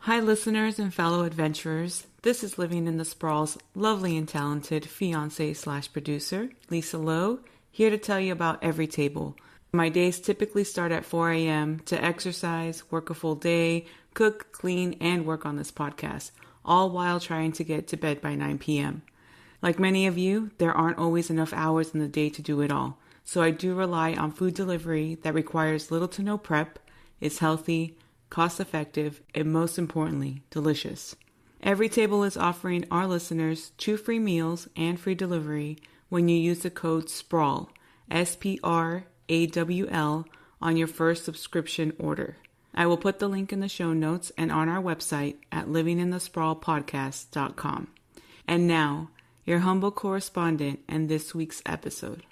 Hi, listeners and fellow adventurers. This is Living in the Sprawl's lovely and talented fiance/producer, Lisa Lowe, here to tell you about Everytable. My days typically start at 4 a.m. to exercise, work a full day, cook, clean, and work on this podcast, all while trying to get to bed by 9 p.m. Like many of you, there aren't always enough hours in the day to do it all, so I do rely on food delivery that requires little to no prep, is healthy, cost-effective, and most importantly, delicious. Everytable is offering our listeners 2 free meals and free delivery when you use the code SPRAWL, SPRAWL, on your first subscription order. I will put the link in the show notes and on our website at livinginthesprawlpodcast.com. And now, your humble correspondent and this week's episode.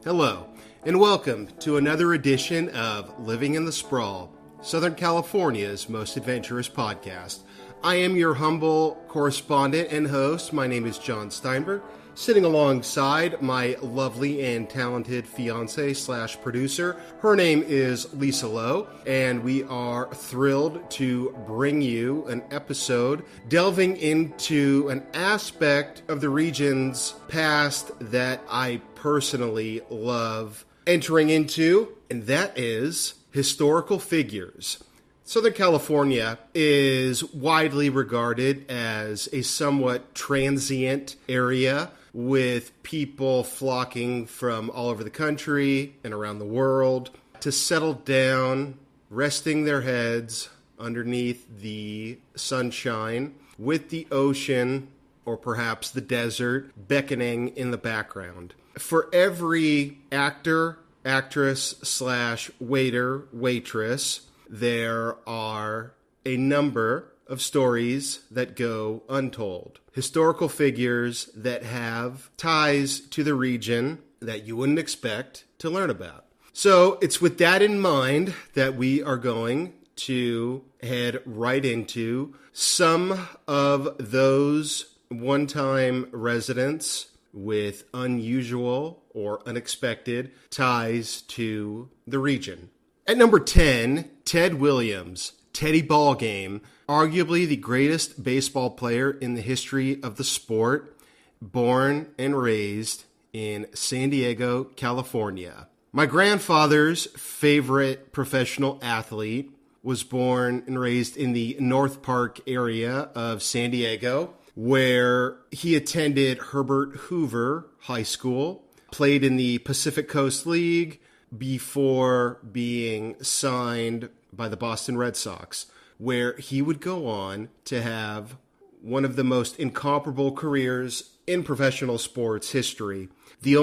Hello, and welcome to another edition of Living in the Sprawl, Southern California's most adventurous podcast. I am your humble correspondent and host. My name is Jon Steinberg, sitting alongside my lovely and talented fiance/producer. Her name is Lisa Lowe, and we are thrilled to bring you an episode delving into an aspect of the region's past that I personally love entering into, and that is historical figures. Southern California is widely regarded as a somewhat transient area with people flocking from all over the country and around the world to settle down, resting their heads underneath the sunshine with the ocean or perhaps the desert beckoning in the background. For every actor, actress/waiter, waitress, there are a number of stories that go untold. Historical figures that have ties to the region that you wouldn't expect to learn about. So it's with that in mind that we are going to head right into some of those one-time residents with unusual or unexpected ties to the region. At number 10, Ted Williams, Teddy Ballgame, arguably the greatest baseball player in the history of the sport, born and raised in San Diego, California. My grandfather's favorite professional athlete was born and raised in the North Park area of San Diego, where he attended Herbert Hoover High School, played in the Pacific Coast League before being signed by the Boston Red Sox, where he would go on to have one of the most incomparable careers in professional sports history. The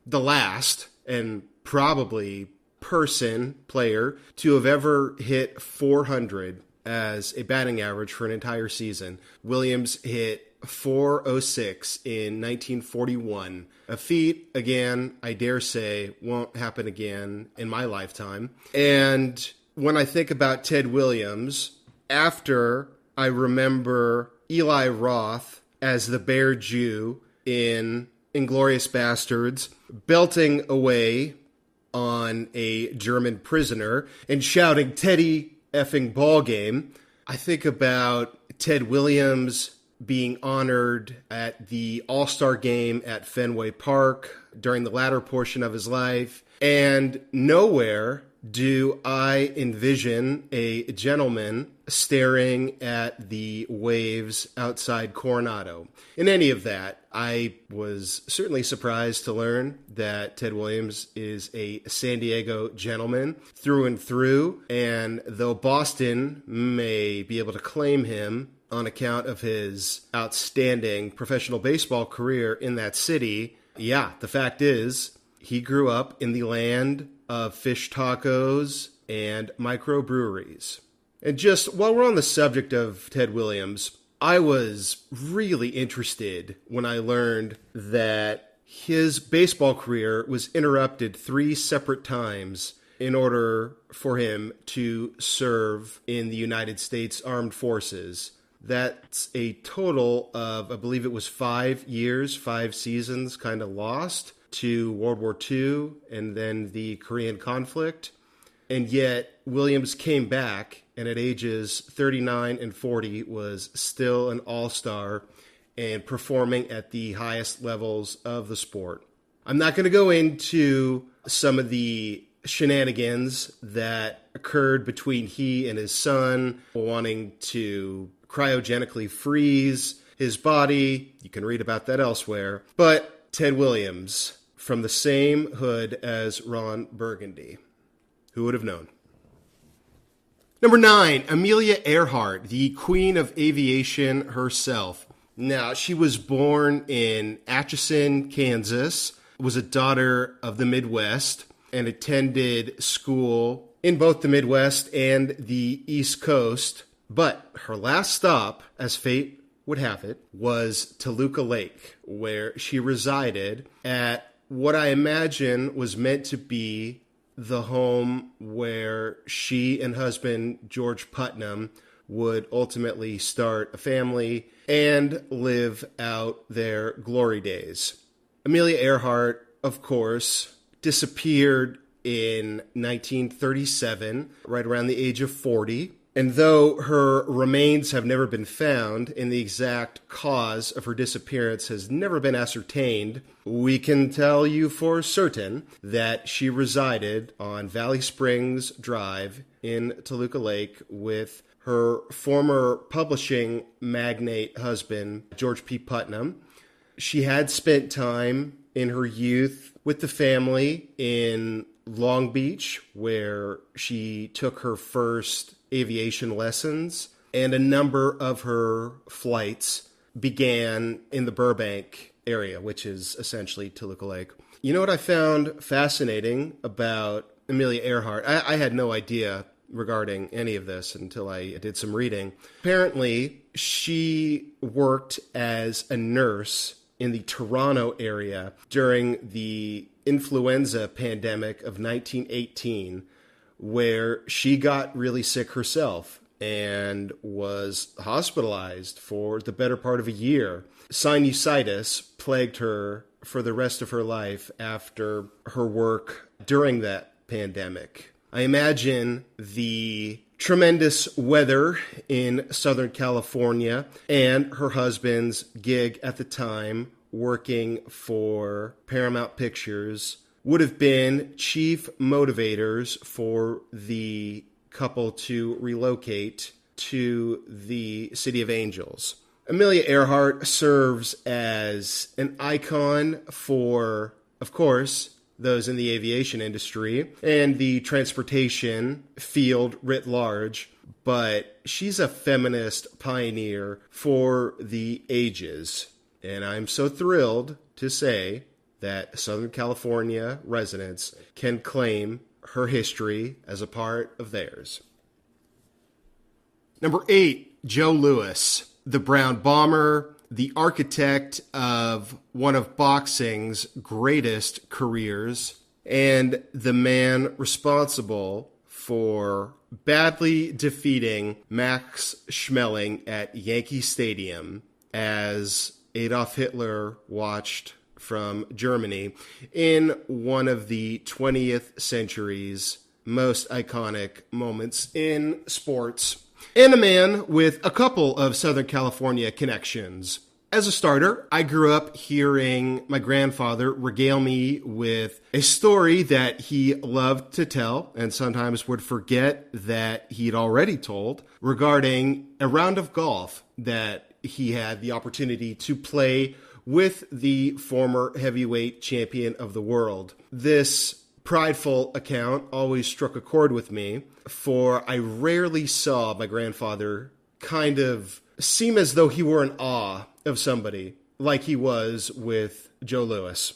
last, and probably player to have ever hit 400 as a batting average for an entire season. Williams hit .406 in 1941. A feat, again, I dare say, won't happen again in my lifetime. And when I think about Ted Williams, after I remember Eli Roth as the Bear Jew in Inglourious Bastards, belting away on a German prisoner and shouting, "Teddy effing Ballgame," I think about Ted Williams being honored at the All-Star game at Fenway Park during the latter portion of his life, and nowhere do I envision a gentleman staring at the waves outside Coronado. In any of that, I was certainly surprised to learn that Ted Williams is a San Diego gentleman through and through, and though Boston may be able to claim him on account of his outstanding professional baseball career in that city, the fact is, he grew up in the land of fish tacos and microbreweries. And just while we're on the subject of Ted Williams, I was really interested when I learned that his baseball career was interrupted 3 separate times in order for him to serve in the United States Armed Forces. That's a total of, I believe it was 5 years, 5 seasons kind of lost. to World War II and then the Korean conflict. And yet Williams came back and at ages 39 and 40 was still an all-star and performing at the highest levels of the sport. I'm not going to go into some of the shenanigans that occurred between he and his son, wanting to cryogenically freeze his body. You can read about that elsewhere. But Ted Williams, from the same hood as Ron Burgundy. Who would have known? Number 9, Amelia Earhart, the queen of aviation herself. Now, she was born in Atchison, Kansas, was a daughter of the Midwest, and attended school in both the Midwest and the East Coast. But her last stop, as fate would have it, was Toluca Lake, where she resided at what I imagine was meant to be the home where she and husband George Putnam would ultimately start a family and live out their glory days. Amelia Earhart, of course, disappeared in 1937, right around the age of 40. And though her remains have never been found and the exact cause of her disappearance has never been ascertained, we can tell you for certain that she resided on Valley Springs Drive in Toluca Lake with her former publishing magnate husband, George P. Putnam. She had spent time in her youth with the family in Long Beach, where she took her first aviation lessons, and a number of her flights began in the Burbank area, which is essentially Toluca Lake. You know what I found fascinating about Amelia Earhart? I had no idea regarding any of this until I did some reading. Apparently, she worked as a nurse in the Toronto area during the influenza pandemic of 1918, where she got really sick herself and was hospitalized for the better part of a year. Sinusitis plagued her for the rest of her life after her work during that pandemic. I imagine the tremendous weather in Southern California and her husband's gig at the time working for Paramount Pictures would have been chief motivators for the couple to relocate to the City of Angels. Amelia Earhart serves as an icon for, of course, those in the aviation industry and the transportation field writ large, but she's a feminist pioneer for the ages. And I'm so thrilled to say that Southern California residents can claim her history as a part of theirs. Number 8, Joe Louis, the Brown Bomber, the architect of one of boxing's greatest careers, and the man responsible for badly defeating Max Schmeling at Yankee Stadium as Adolf Hitler watched from Germany in one of the 20th century's most iconic moments in sports, and a man with a couple of Southern California connections. As a starter, I grew up hearing my grandfather regale me with a story that he loved to tell and sometimes would forget that he'd already told regarding a round of golf that he had the opportunity to play with the former heavyweight champion of the world. This prideful account always struck a chord with me, for I rarely saw my grandfather kind of seem as though he were in awe of somebody like he was with Joe Louis.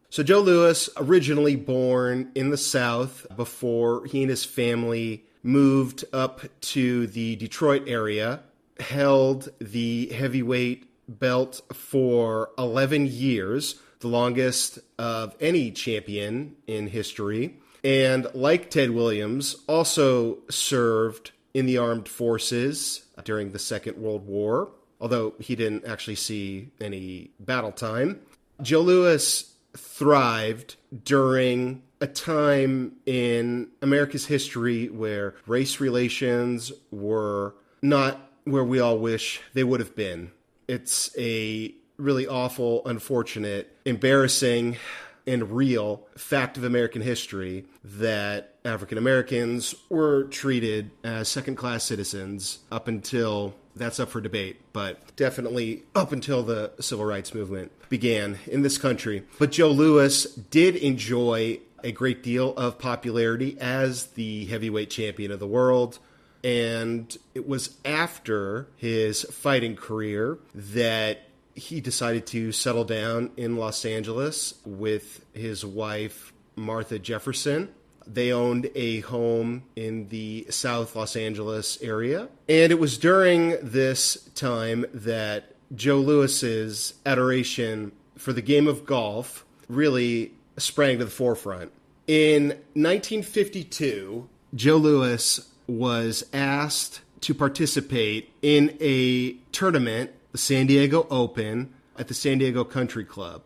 So Joe Louis, originally born in the South before he and his family moved up to the Detroit area, held the heavyweight belt for 11 years, the longest of any champion in history. And like Ted Williams, also served in the armed forces during the Second World War, although he didn't actually see any battle time. Joe Louis thrived during a time in America's history where race relations were not where we all wish they would have been. It's a really awful, unfortunate, embarrassing, and real fact of American history that African Americans were treated as second-class citizens up until, that's up for debate, but definitely up until the civil rights movement began in this country. But Joe Louis did enjoy a great deal of popularity as the heavyweight champion of the world. And it was after his fighting career that he decided to settle down in Los Angeles with his wife, Martha Jefferson. They owned a home in the South Los Angeles area. And it was during this time that Joe Louis's adoration for the game of golf really sprang to the forefront. In 1952, Joe Louis was asked to participate in a tournament, the San Diego Open, at the San Diego Country Club.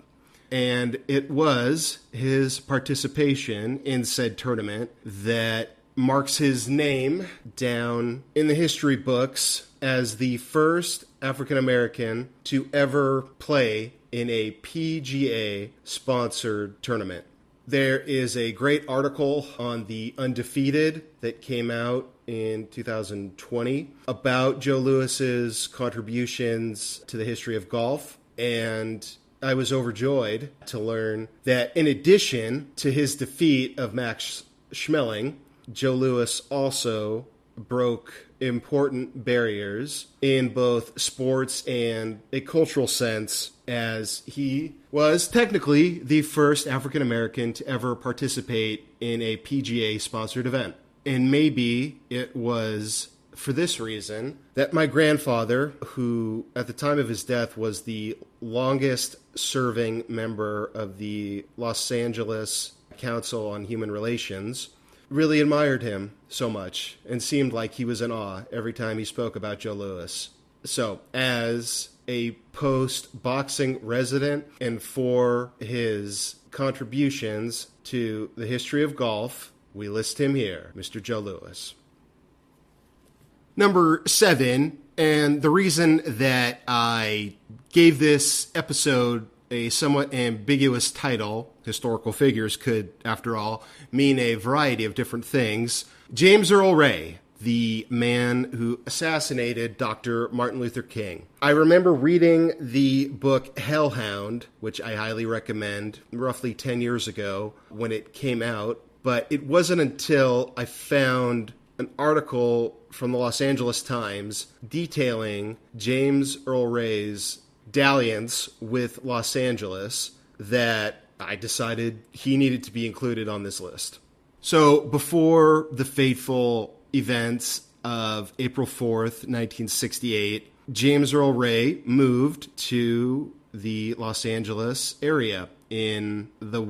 And it was his participation in said tournament that marks his name down in the history books as the first African American to ever play in a PGA-sponsored tournament. There is a great article on The Undefeated that came out in 2020 about Joe Louis's contributions to the history of golf, and I was overjoyed to learn that in addition to his defeat of Max Schmeling, Joe Louis also broke important barriers in both sports and a cultural sense, as he was technically the first African American to ever participate in a PGA-sponsored event. And maybe it was for this reason that my grandfather, who at the time of his death was the longest serving member of the Los Angeles Council on Human Relations, really admired him so much and seemed like he was in awe every time he spoke about Joe Louis. So, as a post-boxing resident and for his contributions to the history of golf, we list him here, Mr. Joe Louis. Number 7, and the reason that I gave this episode a somewhat ambiguous title, historical figures could, after all, mean a variety of different things. James Earl Ray, the man who assassinated Dr. Martin Luther King. I remember reading the book Hellhound, which I highly recommend, roughly 10 years ago when it came out, but it wasn't until I found an article from the Los Angeles Times detailing James Earl Ray's dalliance with Los Angeles that I decided he needed to be included on this list. So before the fateful events of April 4th, 1968, James Earl Ray moved to the Los Angeles area in the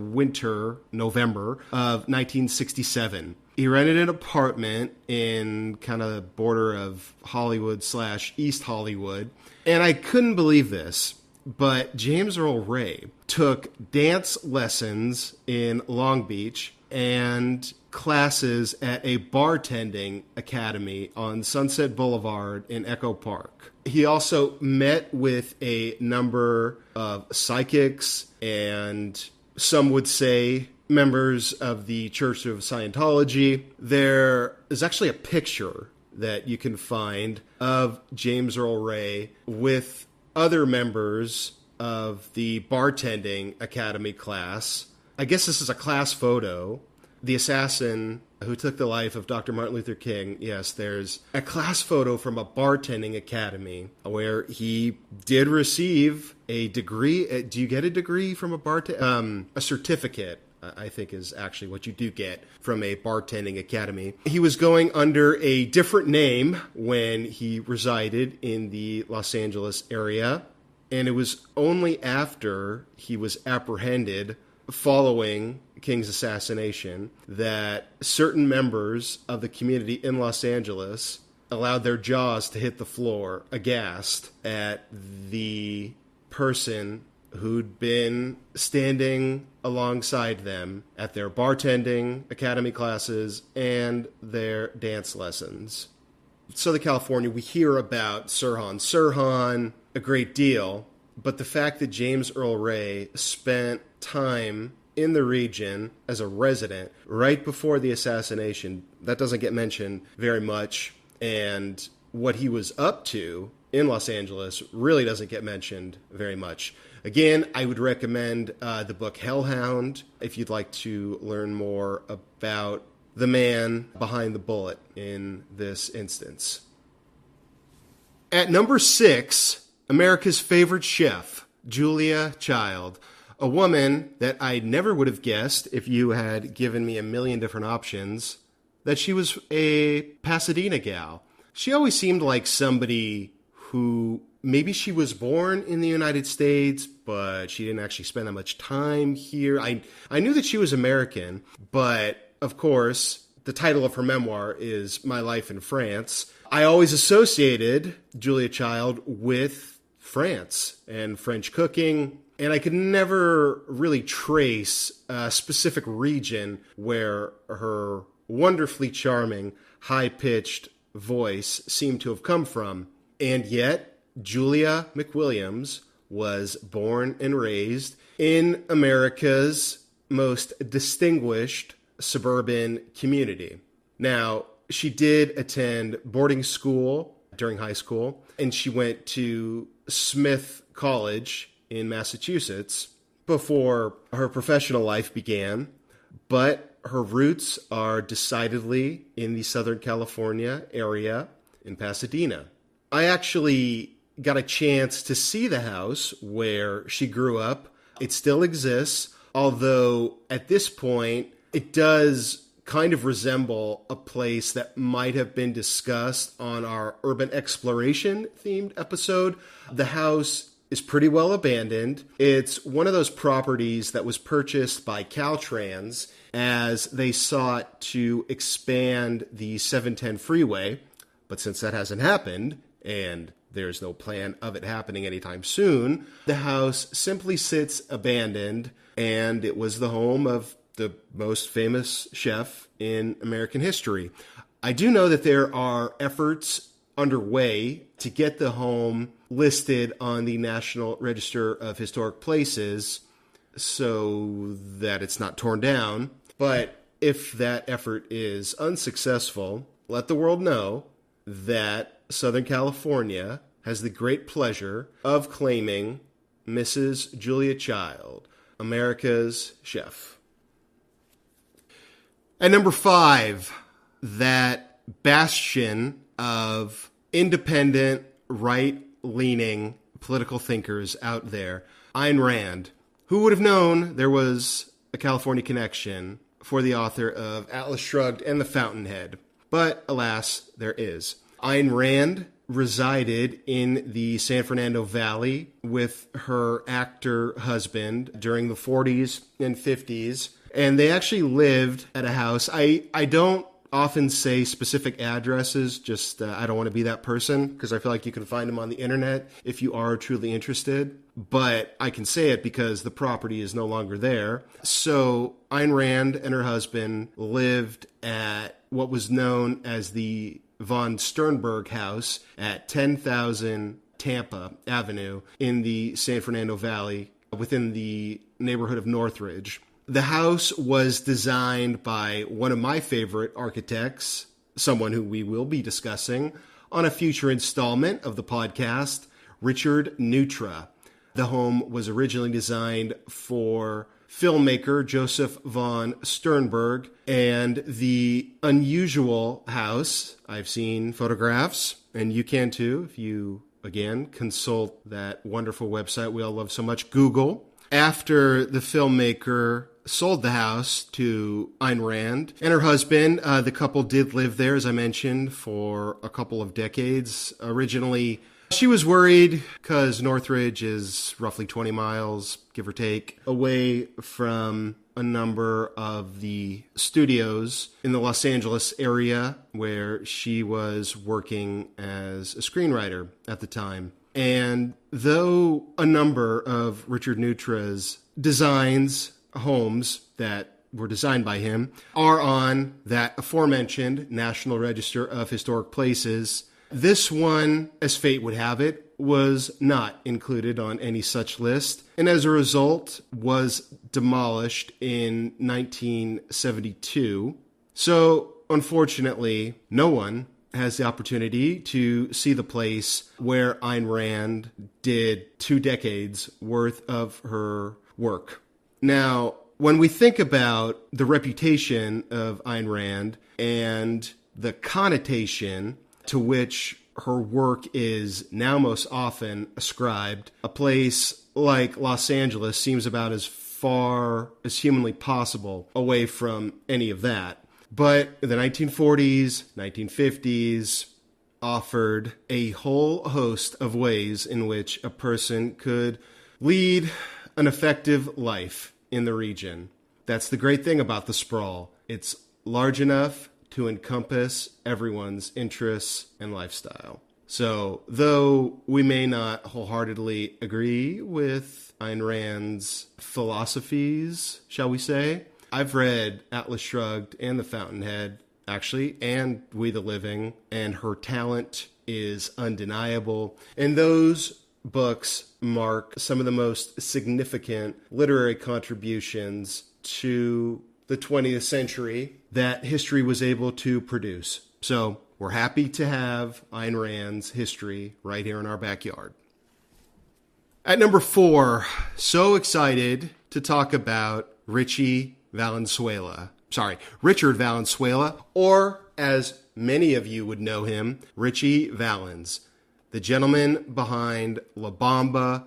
November of 1967. He rented an apartment in kind of the border of Hollywood / East Hollywood. And I couldn't believe this, but James Earl Ray took dance lessons in Long Beach and classes at a bartending academy on Sunset Boulevard in Echo Park. He also met with a number of psychics and, some would say, members of the Church of Scientology. There is actually a picture that you can find of James Earl Ray with other members of the bartending academy class. I guess this is a class photo. The assassin who took the life of Dr. Martin Luther King, yes, there's a class photo from a bartending academy where he did receive a degree. Do you get a degree from a certificate, I think is actually what you do get from a bartending academy. He was going under a different name when he resided in the Los Angeles area, and it was only after he was apprehended following King's assassination that certain members of the community in Los Angeles allowed their jaws to hit the floor aghast at the person who'd been standing alongside them at their bartending, academy classes, and their dance lessons. Southern California, we hear about Sirhan Sirhan a great deal, but the fact that James Earl Ray spent time in the region as a resident right before the assassination, that doesn't get mentioned very much, and what he was up to in Los Angeles really doesn't get mentioned very much. Again, I would recommend the book Hellhound if you'd like to learn more about the man behind the bullet in this instance. At number 6, America's favorite chef, Julia Child, a woman that I never would have guessed if you had given me a million different options, that she was a Pasadena gal. She always seemed like somebody who maybe she was born in the United States, but she didn't actually spend that much time here. I knew that she was American, but of course, the title of her memoir is My Life in France. I always associated Julia Child with France and French cooking, and I could never really trace a specific region where her wonderfully charming, high-pitched voice seemed to have come from. And yet, Julia McWilliams was born and raised in America's most distinguished suburban community. Now, she did attend boarding school during high school, and she went to Smith College in Massachusetts before her professional life began, but her roots are decidedly in the Southern California area in Pasadena. I actually got a chance to see the house where she grew up. It still exists, although at this point, it does kind of resemble a place that might have been discussed on our urban exploration themed episode. The house is pretty well abandoned. It's one of those properties that was purchased by Caltrans as they sought to expand the 710 freeway. But since that hasn't happened, and there's no plan of it happening anytime soon, the house simply sits abandoned, and it was the home of the most famous chef in American history. I do know that there are efforts underway to get the home listed on the National Register of Historic Places so that it's not torn down. But if that effort is unsuccessful, let the world know that Southern California has the great pleasure of claiming Mrs. Julia Child, America's chef. At number 5, that bastion of independent, right-leaning political thinkers out there, Ayn Rand. Who would have known there was a California connection for the author of Atlas Shrugged and The Fountainhead? But alas, there is. Ayn Rand resided in the San Fernando Valley with her actor husband during the 40s and 50s. And they actually lived at a house. I don't often say specific addresses, just I don't want to be that person, because I feel like you can find them on the internet if you are truly interested. But I can say it because the property is no longer there. So Ayn Rand and her husband lived at what was known as the von Sternberg House at 10,000 Tampa Avenue in the San Fernando Valley within the neighborhood of Northridge. The house was designed by one of my favorite architects, someone who we will be discussing on a future installment of the podcast, Richard Neutra. The home was originally designed for filmmaker Joseph von Sternberg, and the unusual house, I've seen photographs, and you can too if you, again, consult that wonderful website we all love so much, Google. After the filmmaker sold the house to Ayn Rand and her husband, the couple did live there, as I mentioned, for a couple of decades. Originally, she was worried because Northridge is roughly 20 miles, give or take, away from a number of the studios in the Los Angeles area where she was working as a screenwriter at the time. And though a number of Richard Neutra's designs homes that were designed by him are on that aforementioned National Register of Historic Places. This one, as fate would have it, was not included on any such list, and as a result was demolished in 1972. So, unfortunately, no one has the opportunity to see the place where Ayn Rand did 2 decades worth of her work. Now, when we think about the reputation of Ayn Rand and the connotation to which her work is now most often ascribed, a place like Los Angeles seems about as far as humanly possible away from any of that. But the 1940s, 1950s offered a whole host of ways in which a person could lead an effective life in the region. That's the great thing about the Sprawl. It's large enough to encompass everyone's interests and lifestyle. So, though we may not wholeheartedly agree with Ayn Rand's philosophies, shall we say, I've read Atlas Shrugged and The Fountainhead, actually, and We the Living, and her talent is undeniable. And those books mark some of the most significant literary contributions to the 20th century that history was able to produce. So we're happy to have Ayn Rand's history right here in our backyard. At number 4, so excited to talk about Richard Valenzuela, or as many of you would know him, Richie Valens, the gentleman behind La Bamba,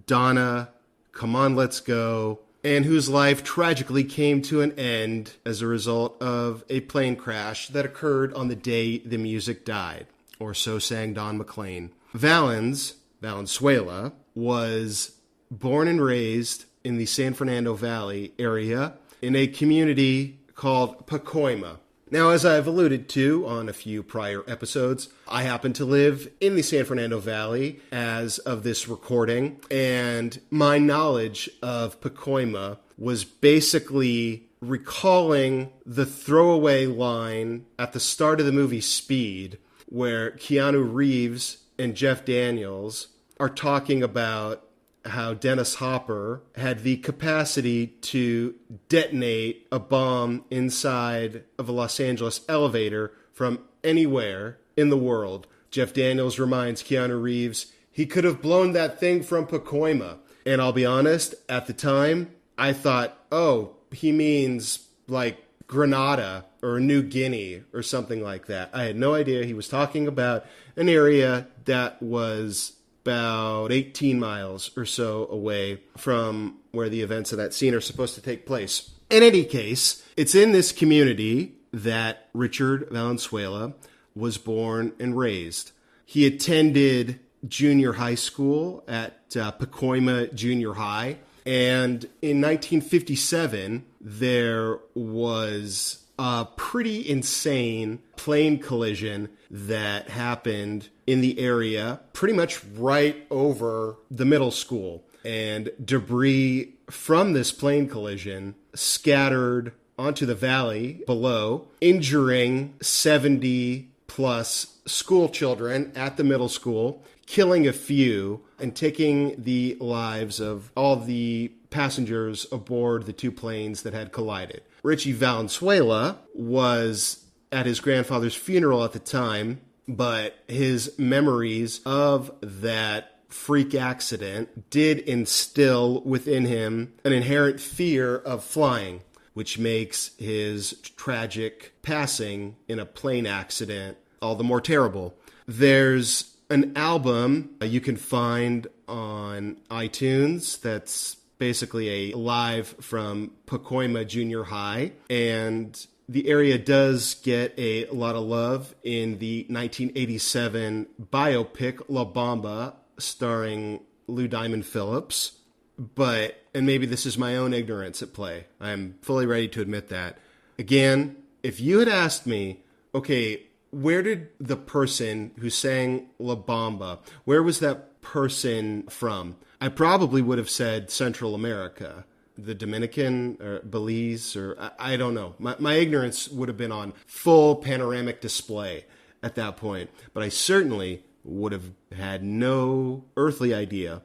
Donna, Come On, Let's Go, and whose life tragically came to an end as a result of a plane crash that occurred on the day the music died, or so sang Don McLean. Valenzuela, was born and raised in the San Fernando Valley area in a community called Pacoima. Now, as I've alluded to on a few prior episodes, I happen to live in the San Fernando Valley as of this recording, and my knowledge of Pacoima was basically recalling the throwaway line at the start of the movie Speed, where Keanu Reeves and Jeff Daniels are talking about how Dennis Hopper had the capacity to detonate a bomb inside of a Los Angeles elevator from anywhere in the world. Jeff Daniels reminds Keanu Reeves he could have blown that thing from Pacoima. And I'll be honest, at the time, I thought, oh, he means like Grenada or New Guinea or something like that. I had no idea he was talking about an area that was about 18 miles or so away from where the events of that scene are supposed to take place. In any case, it's in this community that Richard Valenzuela was born and raised. He attended junior high school at Pacoima Junior High, and in 1957, there was a pretty insane plane collision that happened in the area, pretty much right over the middle school. And debris from this plane collision scattered onto the valley below, injuring 70 plus school children at the middle school, killing a few, and taking the lives of all the passengers aboard the 2 planes that had collided. Richie Valenzuela was at his grandfather's funeral at the time, but his memories of that freak accident did instill within him an inherent fear of flying, which makes his tragic passing in a plane accident all the more terrible. There's an album you can find on iTunes that's basically a live from Pacoima Junior High, and the area does get a lot of love in the 1987 biopic La Bamba, starring Lou Diamond Phillips. But, and maybe this is my own ignorance at play, I'm fully ready to admit that. Again, if you had asked me, okay, where did the person who sang La Bamba, where was that person from? I probably would have said Central America. the Dominican or Belize, or I don't know. My ignorance would have been on full panoramic display at that point. But I certainly would have had no earthly idea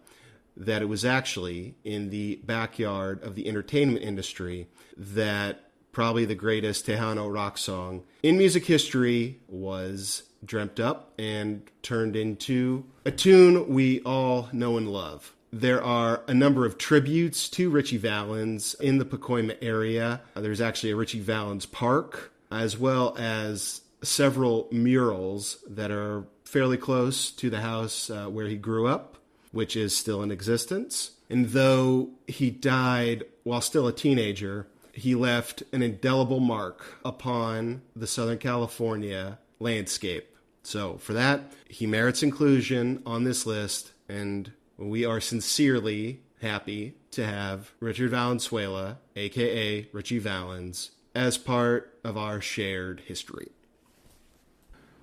that it was actually in the backyard of the entertainment industry that probably the greatest Tejano rock song in music history was dreamt up and turned into a tune we all know and love. There are a number of tributes to Richie Valens in the Pacoima area. There's actually a Richie Valens Park, as well as several murals that are fairly close to the house where he grew up, which is still in existence. And though he died while still a teenager, he left an indelible mark upon the Southern California landscape. So for that, he merits inclusion on this list, and we are sincerely happy to have Richard Valenzuela, a.k.a. Richie Valens, as part of our shared history.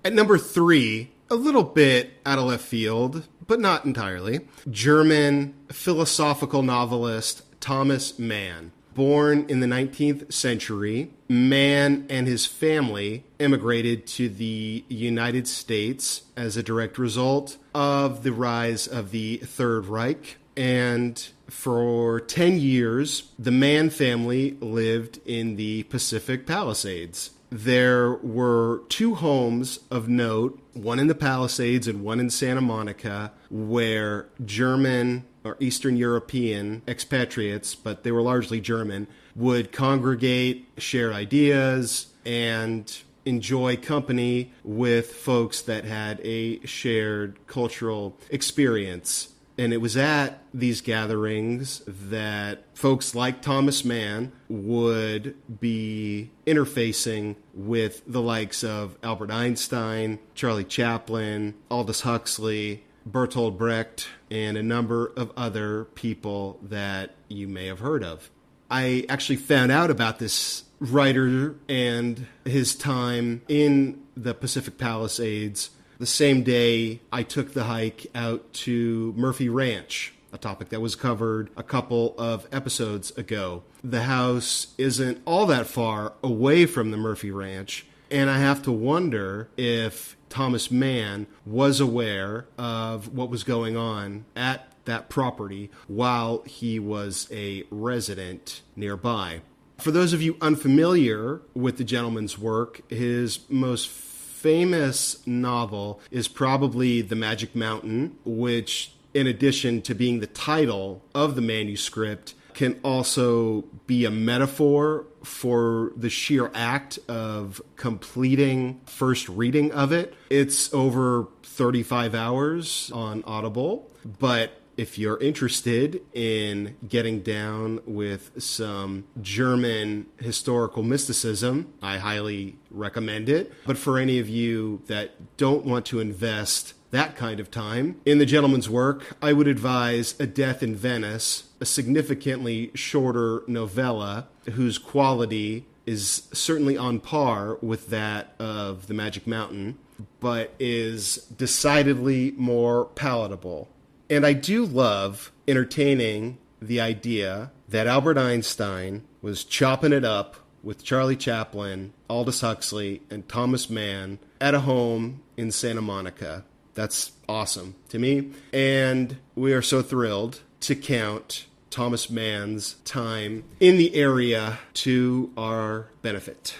At number 3, a little bit out of left field, but not entirely, German philosophical novelist Thomas Mann. Born in the 19th century, Mann and his family immigrated to the United States as a direct result of the rise of the Third Reich. And for 10 years, the Mann family lived in the Pacific Palisades. There were 2 homes of note, one in the Palisades and one in Santa Monica, where German or Eastern European expatriates, but they were largely German, would congregate, share ideas, and enjoy company with folks that had a shared cultural experience. And it was at these gatherings that folks like Thomas Mann would be interfacing with the likes of Albert Einstein, Charlie Chaplin, Aldous Huxley, Bertolt Brecht, and a number of other people that you may have heard of. I actually found out about this writer and his time in the Pacific Palisades the same day I took the hike out to Murphy Ranch, a topic that was covered a couple of episodes ago. The house isn't all that far away from the Murphy Ranch, and I have to wonder if Thomas Mann was aware of what was going on at that property while he was a resident nearby. For those of you unfamiliar with the gentleman's work, his most famous novel is probably The Magic Mountain, which, in addition to being the title of the manuscript, can also be a metaphor for the sheer act of completing first reading of it. It's over 35 hours on Audible, but if you're interested in getting down with some German historical mysticism, I highly recommend it. But for any of you that don't want to invest that kind of time in the gentleman's work, I would advise A Death in Venice, a significantly shorter novella whose quality is certainly on par with that of The Magic Mountain, but is decidedly more palatable. And I do love entertaining the idea that Albert Einstein was chopping it up with Charlie Chaplin, Aldous Huxley, and Thomas Mann at a home in Santa Monica. That's awesome to me. And we are so thrilled to count Thomas Mann's time in the area to our benefit.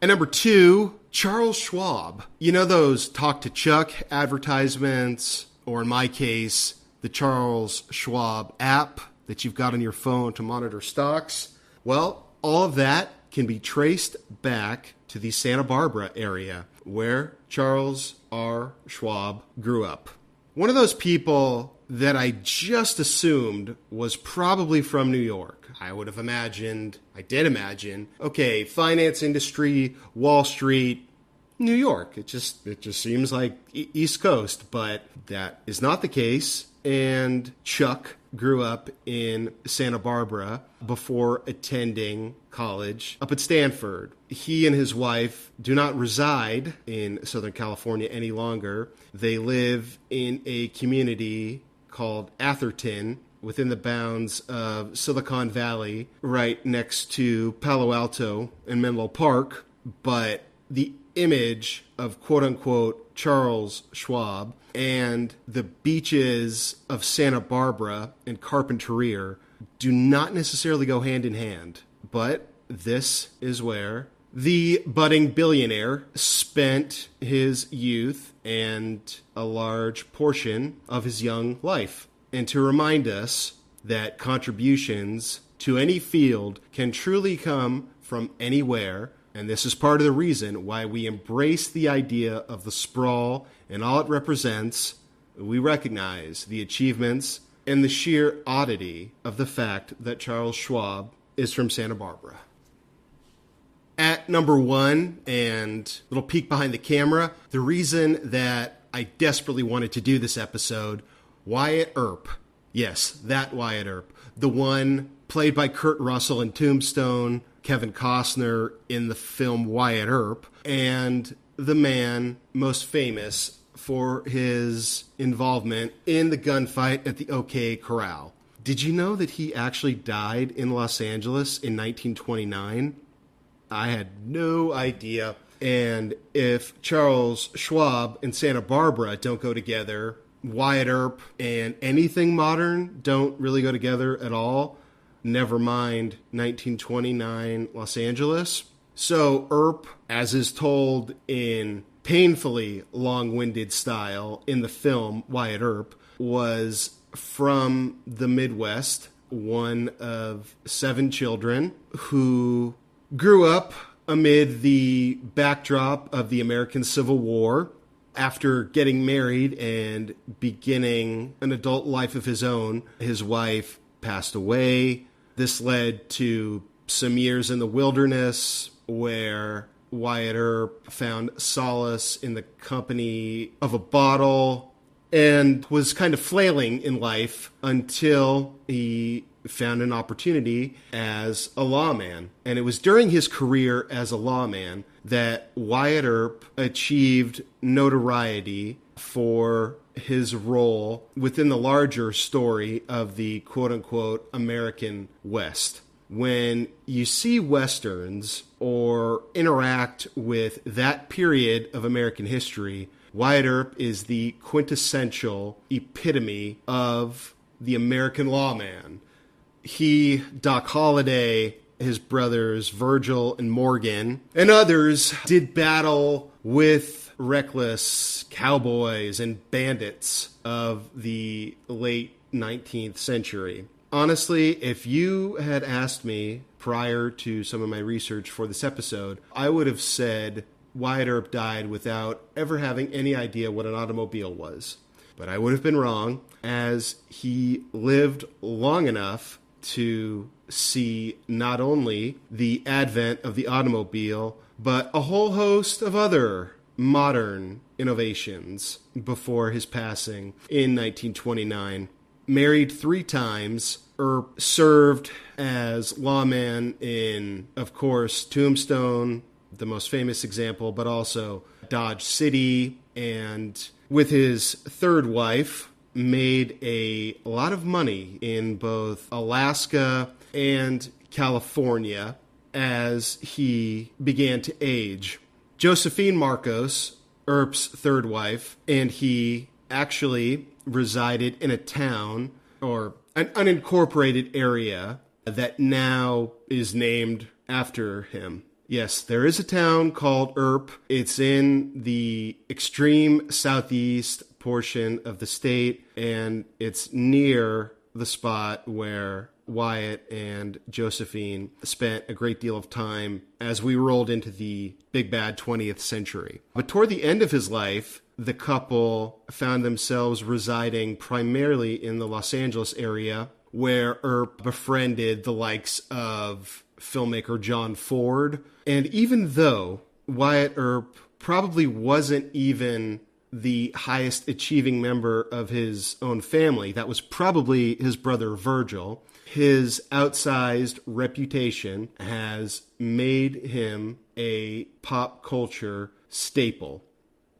And number 2, Charles Schwab. You know those Talk to Chuck advertisements, or in my case, the Charles Schwab app that you've got on your phone to monitor stocks? Well, all of that can be traced back to the Santa Barbara area where Charles R. Schwab grew up. One of those people that I just assumed was probably from New York. I did imagine, okay, finance industry, Wall Street, New York. It just seems like East Coast, but that is not the case. And Chuck grew up in Santa Barbara before attending college up at Stanford. He and his wife do not reside in Southern California any longer. They live in a community called Atherton within the bounds of Silicon Valley, right next to Palo Alto and Menlo Park. But the image of quote-unquote Charles Schwab and the beaches of Santa Barbara and Carpinteria do not necessarily go hand in hand. But this is where the budding billionaire spent his youth and a large portion of his young life. And to remind us that contributions to any field can truly come from anywhere. And this is part of the reason why we embrace the idea of the sprawl and all it represents. We recognize the achievements and the sheer oddity of the fact that Charles Schwab is from Santa Barbara. At number 1, and a little peek behind the camera, the reason that I desperately wanted to do this episode, Wyatt Earp. Yes, that Wyatt Earp. The one played by Kurt Russell in Tombstone, Kevin Costner in the film Wyatt Earp, and the man most famous for his involvement in the gunfight at the OK Corral. Did you know that he actually died in Los Angeles in 1929? I had no idea. And if Charles Schwab and Santa Barbara don't go together, Wyatt Earp and anything modern don't really go together at all. Never mind 1929 Los Angeles. So Earp, as is told in painfully long-winded style in the film Wyatt Earp, was from the Midwest, one of 7 children who grew up amid the backdrop of the American Civil War. After getting married and beginning an adult life of his own, his wife passed away. This led to some years in the wilderness where Wyatt Earp found solace in the company of a bottle and was kind of flailing in life until he found an opportunity as a lawman. And it was during his career as a lawman that Wyatt Earp achieved notoriety for his role within the larger story of the quote-unquote American West. When you see Westerns or interact with that period of American history, Wyatt Earp is the quintessential epitome of the American lawman. He, Doc Holliday, his brothers Virgil and Morgan, and others did battle with reckless cowboys and bandits of the late 19th century. Honestly, if you had asked me prior to some of my research for this episode, I would have said Wyatt Earp died without ever having any idea what an automobile was. But I would have been wrong, as he lived long enough to see not only the advent of the automobile, but a whole host of other modern innovations before his passing in 1929. Married 3 times, Earp served as lawman in, of course, Tombstone, the most famous example, but also Dodge City, and with his 3rd wife, made a lot of money in both Alaska and California as he began to age. Josephine Marcos, Earp's 3rd wife, and he actually resided in a town, or an unincorporated area, that now is named after him. Yes, there is a town called Earp. It's in the extreme southeast portion of the state, and it's near the spot where Wyatt and Josephine spent a great deal of time as we rolled into the big bad 20th century. But toward the end of his life, the couple found themselves residing primarily in the Los Angeles area, where Earp befriended the likes of filmmaker John Ford. And even though Wyatt Earp probably wasn't even the highest achieving member of his own family, that was probably his brother Virgil, his outsized reputation has made him a pop culture staple.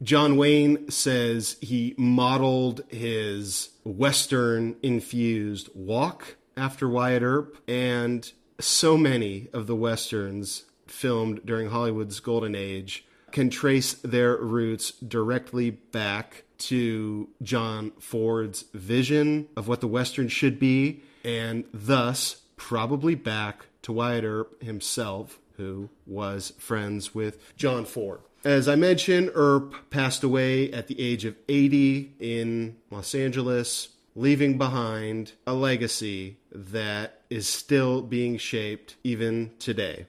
John Wayne says he modeled his Western-infused walk after Wyatt Earp, and so many of the Westerns filmed during Hollywood's golden age can trace their roots directly back to John Ford's vision of what the Western should be, and thus probably back to Wyatt Earp himself, who was friends with John Ford. As I mentioned, Earp passed away at the age of 80 in Los Angeles, leaving behind a legacy that is still being shaped even today.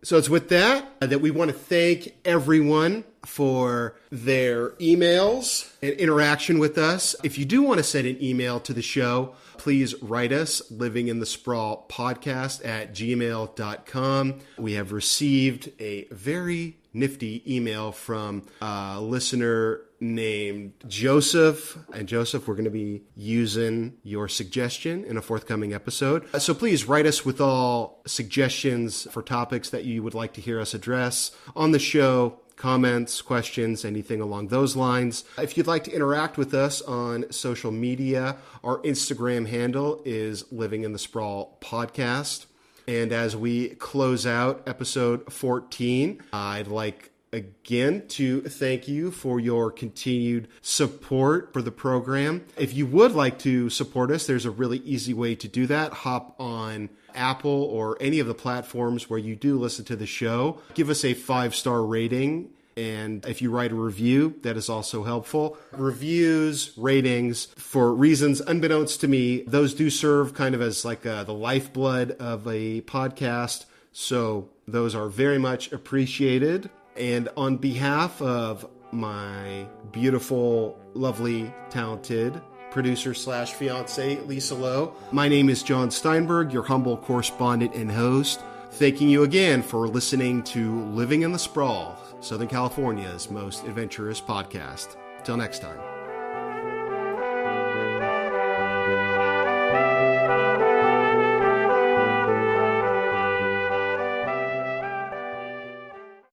So it's with that we want to thank everyone for their emails and interaction with us. If you do want to send an email to the show, please write us, livinginthesprawl@gmail.com. We have received a very nifty email from a listener named Joseph. And Joseph, we're going to be using your suggestion in a forthcoming episode. So please write us with all suggestions for topics that you would like to hear us address on the show, comments, questions, anything along those lines. If you'd like to interact with us on social media, our Instagram handle is Living in the Sprawl Podcast. And as we close out episode 14, I'd like again to thank you for your continued support for the program. If you would like to support us, there's a really easy way to do that. Hop on Apple or any of the platforms where you do listen to the show. Give us a 5-star rating. And if you write a review, that is also helpful. Reviews, ratings, for reasons unbeknownst to me, those do serve kind of as like the lifeblood of a podcast. So those are very much appreciated. And on behalf of my beautiful, lovely, talented producer/fiance, Lisa Lowe, my name is Jon Steinberg, your humble correspondent and host. Thanking you again for listening to Living in the Sprawl, Southern California's most adventurous podcast. Till next time.